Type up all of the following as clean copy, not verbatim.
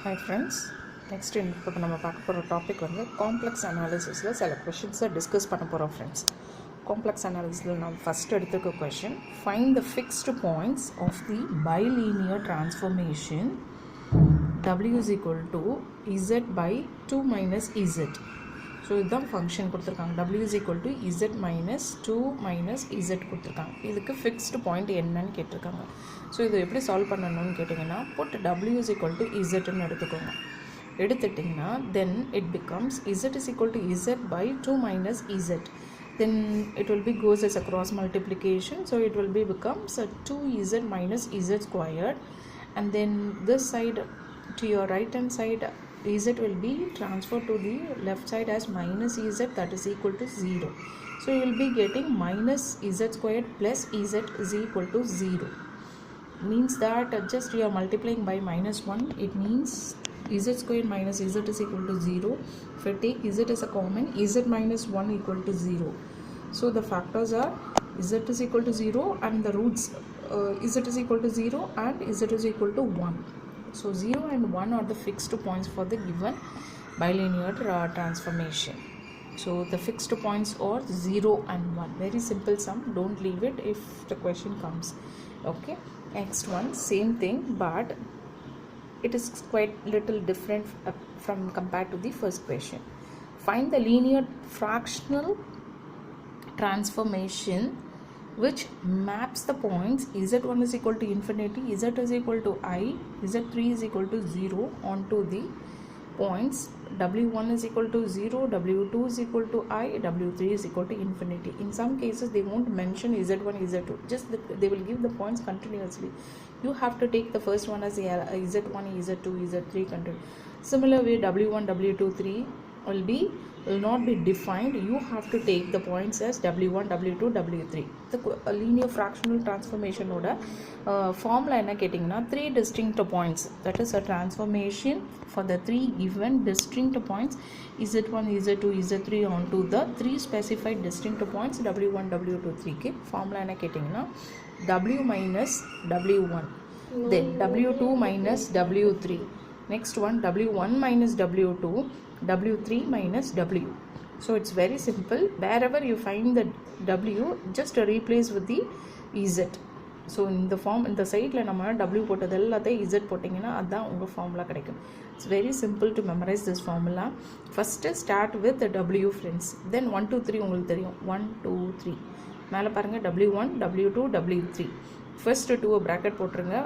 Hi friends, next இப்போ நம்ம பார்க்க போகிற டாபிக் வந்து காம்ப்ளெக்ஸ் அனாலிசிஸில் சில கொஷின்ஸை டிஸ்கஸ் பண்ண போகிறோம் ஃப்ரெண்ட்ஸ். காம்ப்ளெக்ஸ் அனாலிசிஸில் நம்ம ஃபஸ்ட் எடுத்துக்க question, find the fixed points of the bilinear transformation W is equal to Z by 2 minus Z. So இதுதான் ஃபங்க்ஷன் கொடுத்துருக்காங்க. W is equal to Z minus 2 minus Z கொடுத்துருக்காங்க. இதுக்கு fixed point என்னன்னு கேட்டிருக்காங்க. So இது எப்படி solve பண்ணணும்னு கேட்டிங்கன்னா, put W is equal to Zன்னு எடுத்துக்கோங்க. எடுத்துட்டிங்கன்னா then it becomes Z is equal to Z by 2 minus Z. Then it will be goes as a cross multiplication. So it will be becomes a 2Z minus Z squared. And then this side to your right hand side, Z will be transferred to the left side as minus Z, that is equal to 0. So you will be getting minus Z squared plus Z is equal to 0. Means that just you are multiplying by minus 1, it means Z squared minus Z is equal to 0. If I take Z as a common, Z minus 1 equal to 0. So the factors are Z is equal to 0 and the roots Z is equal to 0 and Z is equal to 1. So 0 and 1 are the fixed points for the given bilinear transformation. So the fixed points are 0 and 1. Very simple sum. Don't leave it if the question comes. Okay. Next one, same thing, but it is quite little different from compared to the first question. Find the linear fractional transformation which maps the points z1 is equal to infinity, z is equal to I, z3 is equal to 0 onto the points w1 is equal to 0, w2 is equal to I, w3 is equal to infinity. In some cases they won't mention z1, z2, just they will give the points continuously. You have to take the first one as z1, z2, z3 continue. Similar way w1, w2, 3 will not be defined. You have to take the points as w1, w2, w3. The linear fractional transformation oda formula enna kettingna, three distinct points, that is a transformation for the three given distinct points z1, z2, z3 onto the three specified distinct points w1, w2, 3 ke formula enna kettingna, w minus w1, then w2 minus w3, next one w1 minus w2, w3 minus w. So it's very simple. Wherever you find the w, just replace with the z. So in the form, in the side la nama w போட்டதெல்லாம் z போட்டிங்கனா அதான் உங்க formula கிடைக்கும். It's very simple to memorize this formula. First start with the w friends, then 1 2 3 உங்களுக்கு தெரியும், 1 2 3 மேல பாருங்க w1 w2 w3. first 2 bracket போட்டுருங்க,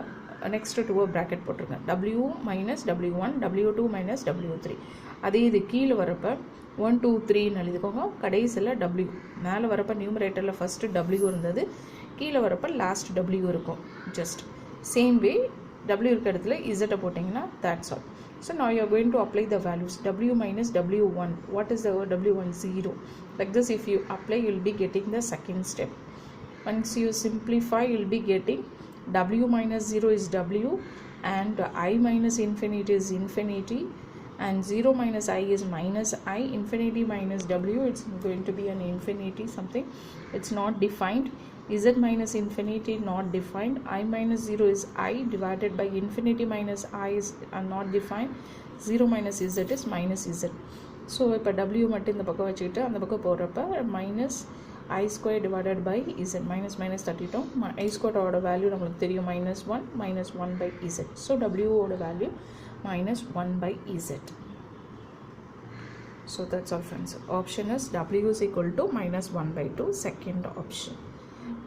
next 2 bracket போட்டுருங்க, w minus w1, w2 minus w3. அதே இது கீழே வரப்ப 1 2 3 எழுதிக்கோங்க, கடைசியில் w. மேலே வரப்ப நியூமரேட்டரில் ஃபஸ்ட்டு w இருந்தது, கீழே வரப்ப லாஸ்ட் w இருக்கும். ஜஸ்ட் சேம் வே w இருக்க இடத்துல z போட்டிங்கன்னா that's all. So now you are going to apply the values. W minus w1, what is the w1? 0. Like this if you apply, you will be getting the second step. Once you simplify, you will be getting w minus 0 is w and I minus infinity is infinity, and 0 minus I is minus I, infinity minus w, it's going to be an infinity something, it's not defined. Z minus infinity not defined, I minus 0 is I divided by infinity minus I is not defined, 0 minus z is minus z. So இப்போ w மட்டும் இந்த பக்கம் வச்சுக்கிட்டு அந்த பக்கம் போகிறப்ப minus I square divided by z, minus minus 32, I square ஓட value நம்மளுக்கு தெரியும் minus 1 by z. So w ஓட value minus 1 by z. So that's all friends. Option is w is equal to minus 1 by 2, second option.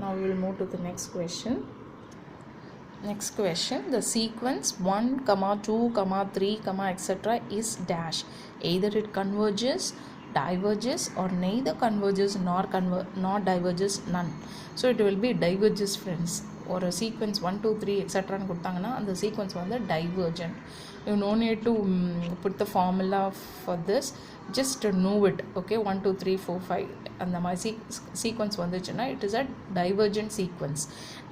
Now we will move to the next question. Next question, the sequence 1, 2, 3, etc. is dash. Either it converges, diverges, or neither converges nor diverges, none. So it will be diverges friends. Or a sequence 1 2 3 etc. கொடுத்தாங்கன்னா அந்த sequence வந்து divergent. You no need to put the formula for this, just know it. Okay, 1 2 3 4 5 அந்த மாதிரி sequence வந்துச்சுன்னா it is a divergent sequence.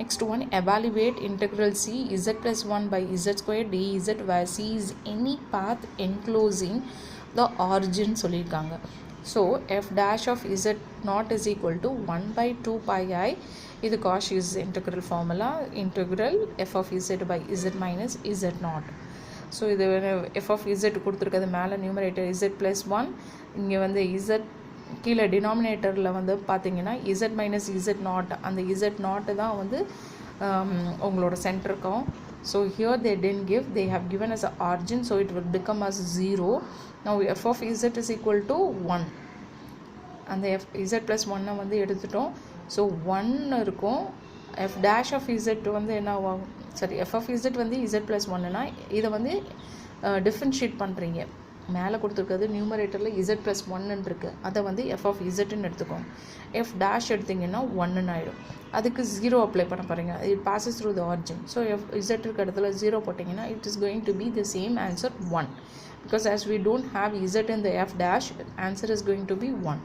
Next one, evaluate integral c z plus 1 by z square dz where c is any path enclosing the origin சொல்லியிருக்காங்க. So f dash of z naught is equal to 1 by 2 pi I. இது Cauchy's integral formula, integral f of z by z minus z naught. So இது F of Z கொடுத்துருக்கிறது மேலே numerator Z plus one, இங்கே வந்து Z கீழே டினாமினேட்டரில் வந்து பார்த்தீங்கன்னா இசட் மைனஸ் இசட் நாட், அந்த இசட் நாட்டு தான் வந்து உங்களோட சென்டருக்கும். So here they didn't give, they have given as a origin, so it will become as 0. now f of z is equal to 1. அந்த z plus 1 வந்து எடுத்துட்டோம். So 1 இருக்கும். f dash of z வந்து என்ன ஆகும், சரி f of z வந்து z plus 1னா இதை வந்து டிஃப்ரென்ஷியேட் பண்ணுறீங்க. மேலே கொடுத்துருக்கிறது நியூமரேட்டரில் z plus 1 இருக்குது, அதை வந்து f of zன்னு எடுத்துக்கோங்க. f dash எடுத்திங்கன்னா 1ன்னு ஆகிடும். அதுக்கு 0 அப்ளை பண்ண போகிறீங்க, it passes through the origin. So z இருக்க இடத்துல 0 போட்டிங்கன்னா it is going to be the same answer 1, because as we don't have z in the f dash, answer is going to be 1.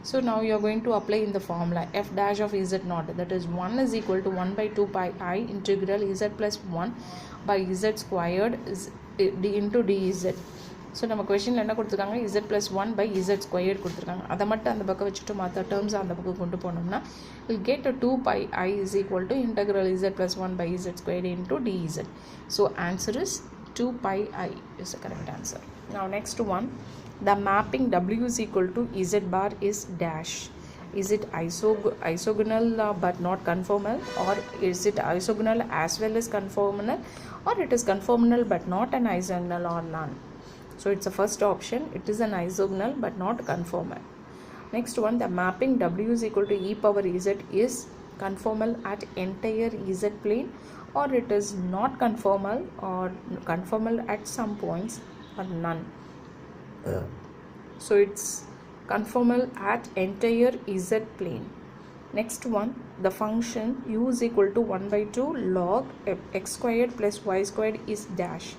So now you are going to apply in the formula f dash of z naught, that is 1 is equal to 1 by 2 pi I integral z plus 1 by z squared into dz. So நம்ம கொஷனில் என்ன கொடுத்துருக்காங்க, Z plus 1 by Z square கொடுத்துருக்காங்க. அதை மட்டும் அந்த பக்கம் வச்சுட்டு மற்ற டேர்ம்ஸ் அந்த பக்கம் கொண்டு போனோம்னா will get 2 pi I is equal to integral z plus 1 by z squared into dz. So answer is 2 pi I is the correct answer. Now next one, the mapping W is equal to z bar is dash. Is it isogonal but not conformal, or is it isogonal as well as conformal, or it is conformal but not an isogonal, or none? So it's the first option, it is an isogonal but not conformal. Next one, the mapping W is equal to e power z is conformal at entire z plane, or it is not conformal, or conformal at some points, or none. So it's conformal at entire z plane. Next one, the function u is equal to 1 by 2 log x squared plus y squared is dash.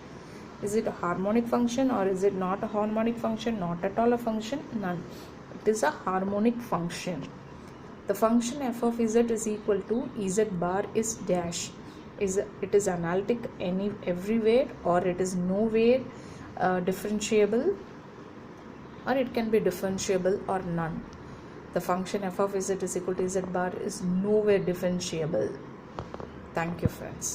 Is it a harmonic function, or is it not a harmonic function? Not at all a function, none. It is a harmonic function. The function f of z is equal to z bar is dash. It is analytic everywhere, or it is nowhere differentiable, or it can be differentiable or none. The function f of z is equal to z bar is nowhere differentiable. Thank you friends.